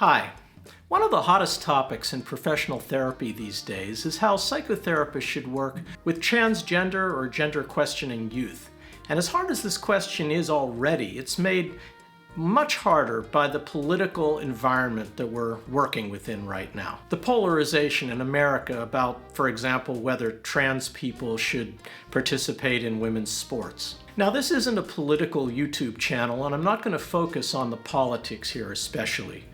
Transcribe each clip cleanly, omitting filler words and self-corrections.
Hi. One of the hottest topics in professional therapy these days is how psychotherapists should work with transgender or gender-questioning youth. And as hard as this question is already, it's made much harder by the political environment that we're working within right now. The polarization in America about, for example, whether trans people should participate in women's sports. Now, this isn't a political YouTube channel, and I'm not going to focus on the politics here especially.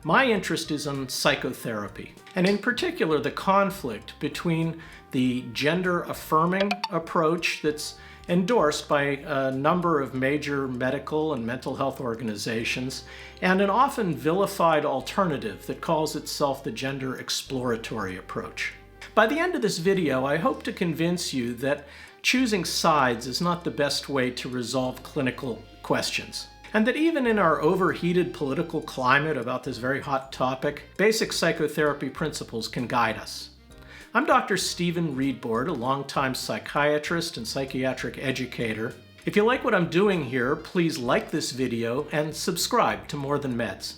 My interest is in psychotherapy, and in particular the conflict between the gender-affirming approach that's endorsed by a number of major medical and mental health organizations, and an often vilified alternative that calls itself the gender exploratory approach. By the end of this video, I hope to convince you that choosing sides is not the best way to resolve clinical questions, and that even in our overheated political climate about this very hot topic, basic psychotherapy principles can guide us. I'm Dr. Stephen Reidbord, a longtime psychiatrist and psychiatric educator. If you like what I'm doing here, please like this video and subscribe to More Than Meds.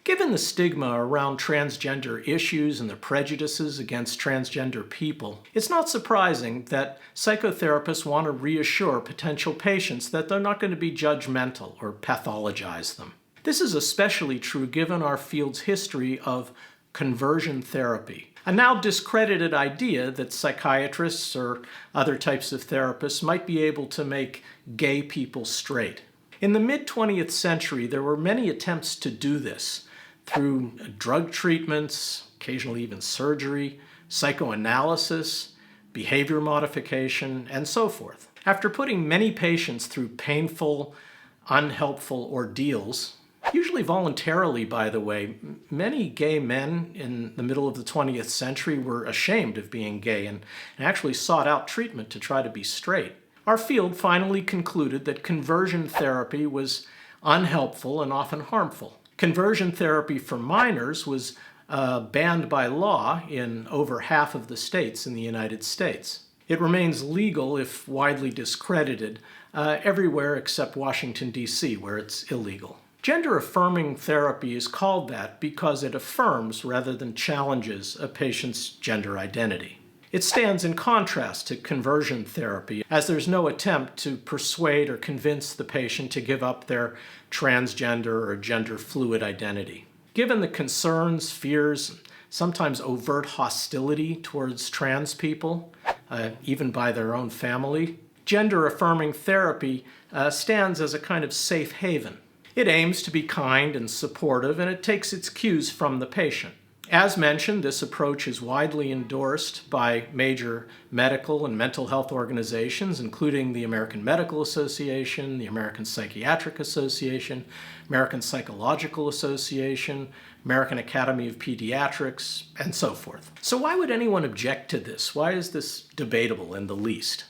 Given the stigma around transgender issues and the prejudices against transgender people, it's not surprising that psychotherapists want to reassure potential patients that they're not going to be judgmental or pathologize them. This is especially true given our field's history of conversion therapy, a now discredited idea that psychiatrists or other types of therapists might be able to make gay people straight. In the mid-20th century, there were many attempts to do this through drug treatments, occasionally even surgery, psychoanalysis, behavior modification, and so forth. After putting many patients through painful, unhelpful ordeals, usually voluntarily, by the way, many gay men in the middle of the 20th century were ashamed of being gay and actually sought out treatment to try to be straight. Our field finally concluded that conversion therapy was unhelpful and often harmful. Conversion therapy for minors was banned by law in over half of the states in the United States. It remains legal, if widely discredited, everywhere except Washington, D.C., where it's illegal. Gender-affirming therapy is called that because it affirms rather than challenges a patient's gender identity. It stands in contrast to conversion therapy, as there's no attempt to persuade or convince the patient to give up their transgender or gender-fluid identity. Given the concerns, fears, sometimes overt hostility towards trans people, even by their own family, gender-affirming therapy stands as a kind of safe haven. It aims to be kind and supportive, and it takes its cues from the patient. As mentioned, this approach is widely endorsed by major medical and mental health organizations, including the American Medical Association, the American Psychiatric Association, American Psychological Association, American Academy of Pediatrics, and so forth. So why would anyone object to this? Why is this debatable in the least?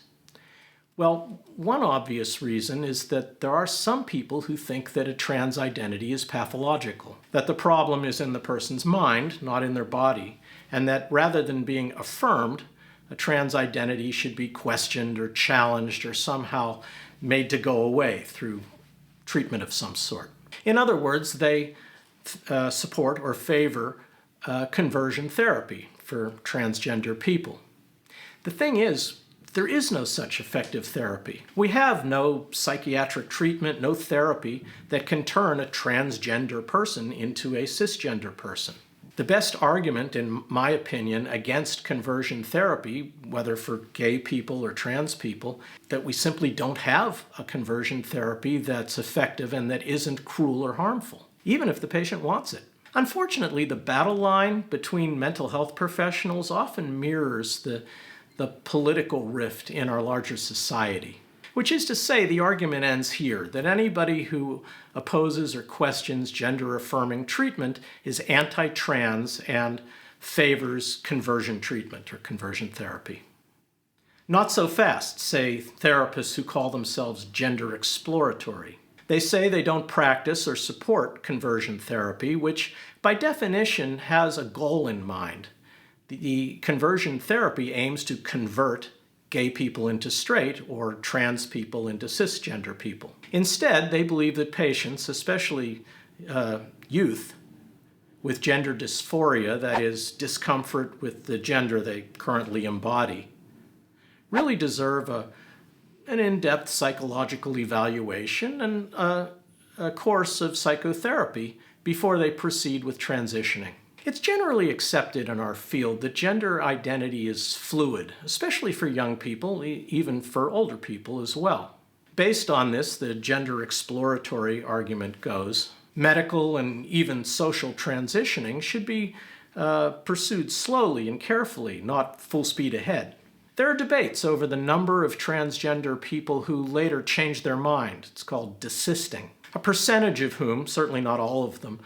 Well, one obvious reason is that there are some people who think that a trans identity is pathological, that the problem is in the person's mind, not in their body, and that rather than being affirmed, a trans identity should be questioned or challenged or somehow made to go away through treatment of some sort. In other words, they support or favor conversion therapy for transgender people. The thing is, there is no such effective therapy. We have no psychiatric treatment, no therapy that can turn a transgender person into a cisgender person. The best argument, in my opinion, against conversion therapy, whether for gay people or trans people, that we simply don't have a conversion therapy that's effective and that isn't cruel or harmful, even if the patient wants it. Unfortunately, the battle line between mental health professionals often mirrors the political rift in our larger society. Which is to say, the argument ends here, that anybody who opposes or questions gender-affirming treatment is anti-trans and favors conversion treatment or conversion therapy. Not so fast, say therapists who call themselves gender exploratory. They say they don't practice or support conversion therapy, which by definition has a goal in mind. The conversion therapy aims to convert gay people into straight or trans people into cisgender people. Instead, they believe that patients, especially youth, with gender dysphoria, that is, discomfort with the gender they currently embody, really deserve an in-depth psychological evaluation and a course of psychotherapy before they proceed with transitioning. It's generally accepted in our field that gender identity is fluid, especially for young people, even for older people as well. Based on this, the gender exploratory argument goes, medical and even social transitioning should be pursued slowly and carefully, not full speed ahead. There are debates over the number of transgender people who later change their mind. It's called desisting. A percentage of whom, certainly not all of them,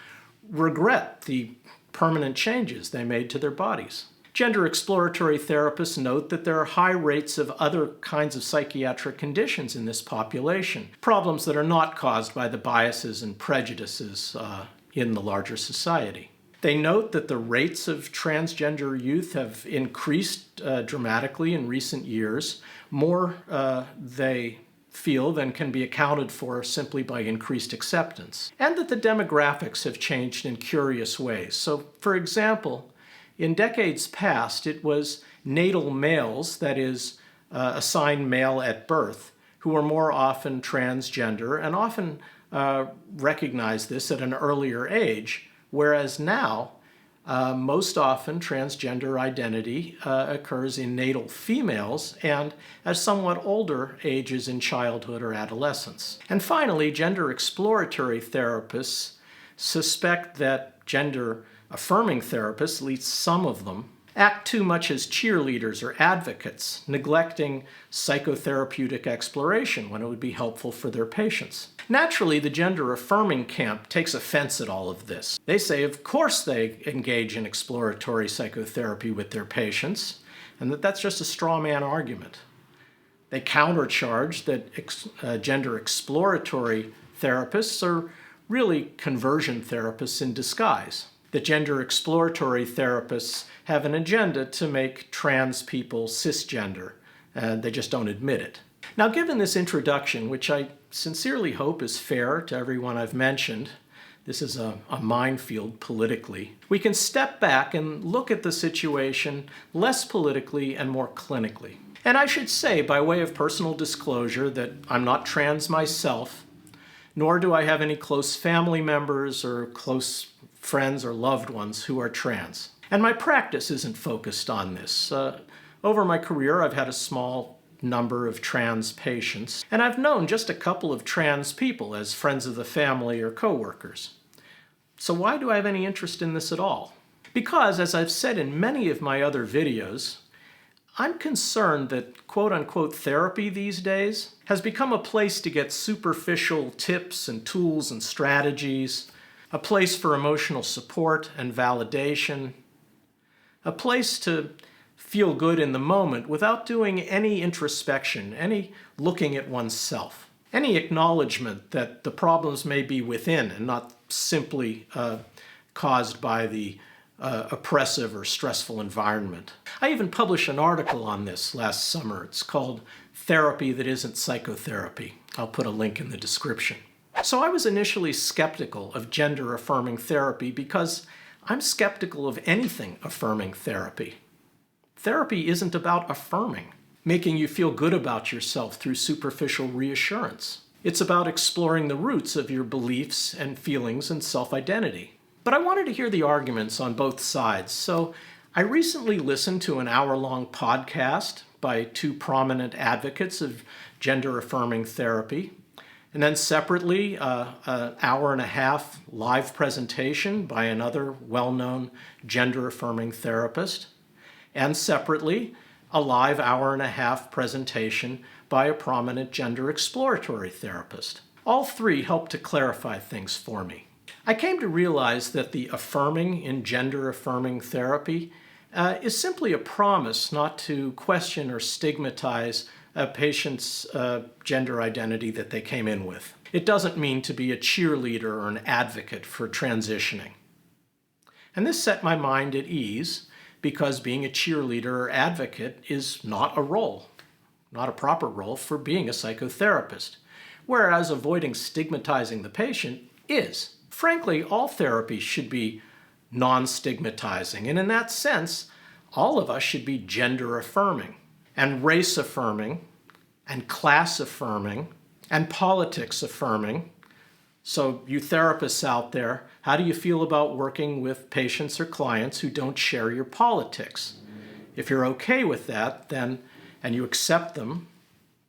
regret the permanent changes they made to their bodies. Gender exploratory therapists note that there are high rates of other kinds of psychiatric conditions in this population, problems that are not caused by the biases and prejudices in the larger society. They note that the rates of transgender youth have increased dramatically in recent years, more they feel than can be accounted for simply by increased acceptance, and that the demographics have changed in curious ways. So, for example, in decades past, it was natal males, that is, assigned male at birth, who were more often transgender and often recognized this at an earlier age, whereas now, most often transgender identity occurs in natal females and at somewhat older ages in childhood or adolescence. And finally, gender exploratory therapists suspect that gender affirming therapists, at least some of them, act too much as cheerleaders or advocates, neglecting psychotherapeutic exploration when it would be helpful for their patients. Naturally, the gender-affirming camp takes offense at all of this. They say, of course they engage in exploratory psychotherapy with their patients, and that's just a straw man argument. They countercharge that gender exploratory therapists are really conversion therapists in disguise. The gender exploratory therapists have an agenda to make trans people cisgender, and they just don't admit it. Now, given this introduction, which I sincerely hope is fair to everyone I've mentioned, this is a minefield politically, we can step back and look at the situation less politically and more clinically. And I should say, by way of personal disclosure, that I'm not trans myself, nor do I have any close family members or close friends or loved ones who are trans. And my practice isn't focused on this. Over my career, I've had a small number of trans patients, and I've known just a couple of trans people as friends of the family or coworkers. So why do I have any interest in this at all? Because, as I've said in many of my other videos, I'm concerned that quote-unquote therapy these days has become a place to get superficial tips and tools and strategies, a place for emotional support and validation, a place to feel good in the moment without doing any introspection, any looking at oneself, any acknowledgement that the problems may be within and not simply caused by the oppressive or stressful environment. I even published an article on this last summer. It's called Therapy That Isn't Psychotherapy. I'll put a link in the description. So I was initially skeptical of gender-affirming therapy because I'm skeptical of anything affirming therapy. Therapy isn't about affirming, making you feel good about yourself through superficial reassurance. It's about exploring the roots of your beliefs and feelings and self-identity. But I wanted to hear the arguments on both sides, so I recently listened to an hour-long podcast by two prominent advocates of gender-affirming therapy, and then separately, an hour-and-a-half live presentation by another well-known gender-affirming therapist, and separately, a live hour-and-a-half presentation by a prominent gender exploratory therapist. All three helped to clarify things for me. I came to realize that the affirming in gender-affirming therapy is simply a promise not to question or stigmatize a patient's gender identity that they came in with. It doesn't mean to be a cheerleader or an advocate for transitioning. And this set my mind at ease because being a cheerleader or advocate is not a role. not a proper role for being a psychotherapist, whereas avoiding stigmatizing the patient is. Frankly, all therapy should be non-stigmatizing, and in that sense, all of us should be gender affirming, and race affirming, and class affirming, and politics affirming. So you therapists out there, how do you feel about working with patients or clients who don't share your politics? If you're okay with that, then, and you accept them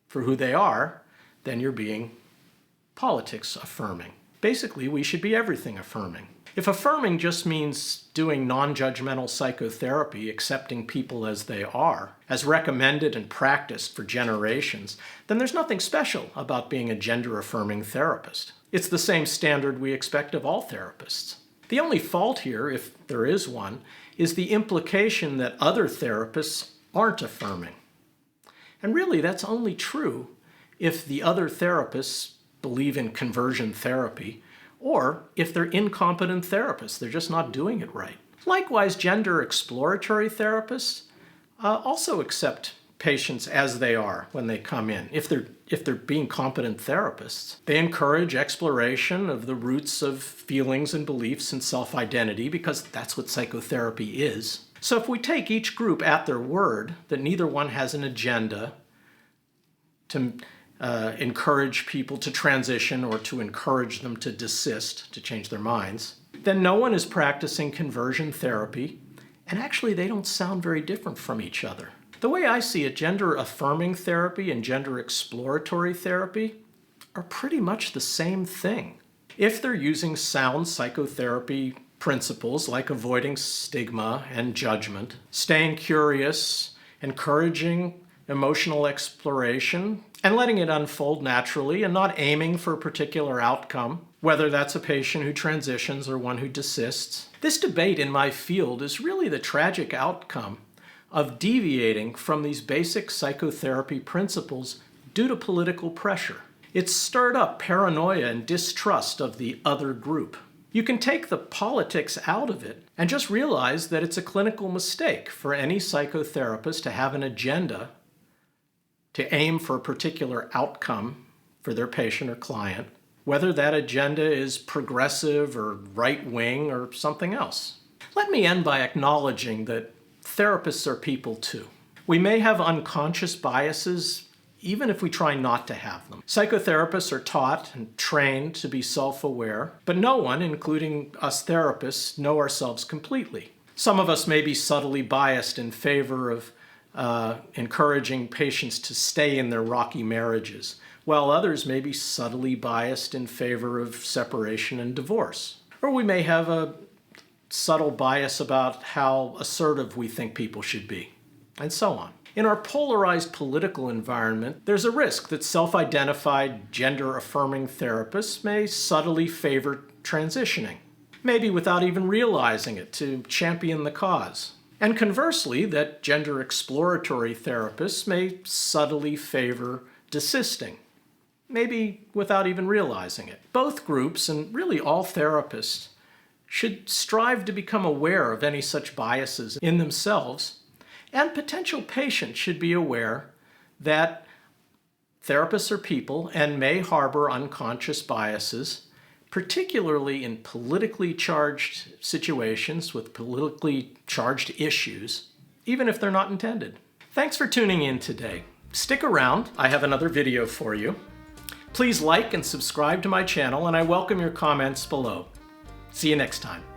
for who they are, then you're being politics affirming. Basically, we should be everything affirming. If affirming just means doing non-judgmental psychotherapy, accepting people as they are, as recommended and practiced for generations, then there's nothing special about being a gender-affirming therapist. It's the same standard we expect of all therapists. The only fault here, if there is one, is the implication that other therapists aren't affirming. And really, that's only true if the other therapists believe in conversion therapy, or if they're incompetent therapists, they're just not doing it right. Likewise, gender exploratory therapists also accept patients as they are when they come in, if they're being competent therapists. They encourage exploration of the roots of feelings and beliefs and self-identity because that's what psychotherapy is. So if we take each group at their word that neither one has an agenda to encourage people to transition or to encourage them to desist, to change their minds, then no one is practicing conversion therapy, and actually they don't sound very different from each other. The way I see it, gender-affirming therapy and gender-exploratory therapy are pretty much the same thing. If they're using sound psychotherapy principles like avoiding stigma and judgment, staying curious, encouraging emotional exploration, and letting it unfold naturally and not aiming for a particular outcome, whether that's a patient who transitions or one who desists. This debate in my field is really the tragic outcome of deviating from these basic psychotherapy principles due to political pressure. It's stirred up paranoia and distrust of the other group. You can take the politics out of it and just realize that it's a clinical mistake for any psychotherapist to have an agenda to aim for a particular outcome for their patient or client, whether that agenda is progressive or right-wing or something else. Let me end by acknowledging that therapists are people too. We may have unconscious biases even if we try not to have them. Psychotherapists are taught and trained to be self-aware, but no one, including us therapists, know ourselves completely. Some of us may be subtly biased in favor of encouraging patients to stay in their rocky marriages, while others may be subtly biased in favor of separation and divorce. Or we may have a subtle bias about how assertive we think people should be, and so on. In our polarized political environment, there's a risk that self-identified gender-affirming therapists may subtly favor transitioning, maybe without even realizing it, to champion the cause. And conversely, that gender exploratory therapists may subtly favor desisting, maybe without even realizing it. Both groups, and really all therapists, should strive to become aware of any such biases in themselves, and potential patients should be aware that therapists are people and may harbor unconscious biases, particularly in politically charged situations with politically charged issues, even if they're not intended. Thanks for tuning in today. Stick around, I have another video for you. Please like and subscribe to my channel, and I welcome your comments below. See you next time.